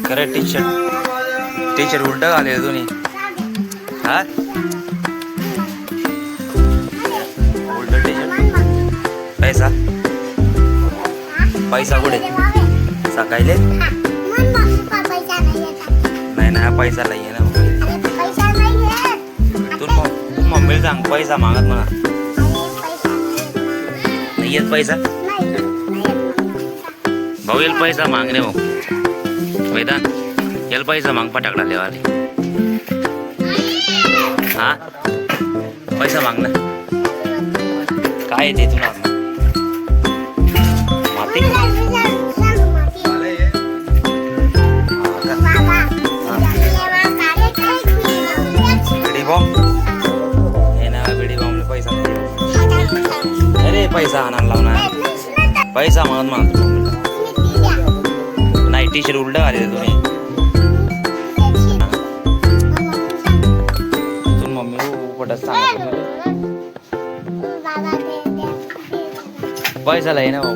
खरं T shirt उलट घाले तुम्ही हा उलट टी शर्ट पैसा पैसा कुठे सकाळी नाही ना पैसा नाही आहे ना तू मम्मीला सांग पैसा मागत म्हणा नाही येत पैसा भाऊ येईल पैसा मागणे भाऊ मैदान येईल पैसा माग पटाकडा लेवाले हा पैसा माग ना काय येते तुला माती बिडी बॉम्ब हे ना बिडी बॉम्बला पैसा अरे पैसा आणायला लावणार पैसा मागत मागतो नाही टी शर्ट उलट घाले तुम्ही मम्मी पटत सांगा पैसा लय ना भाऊ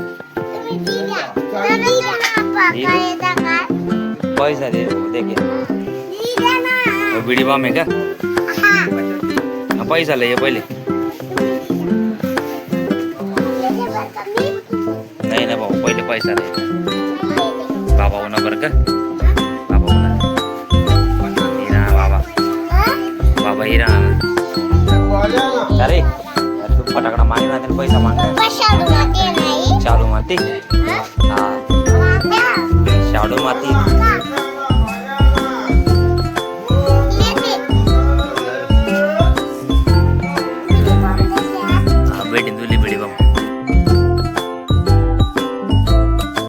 पैसा दे देखिए बिडी बॉम्ब है का पैसा लय पहिले नाही ना भाऊ पहिले पैसा लय बाबा होना बरं का बाबा होना हिरा बाबा बाबा हिरा अरे तू फटाकडा मागे ना पैसा माग चालू माती हा शाडू माती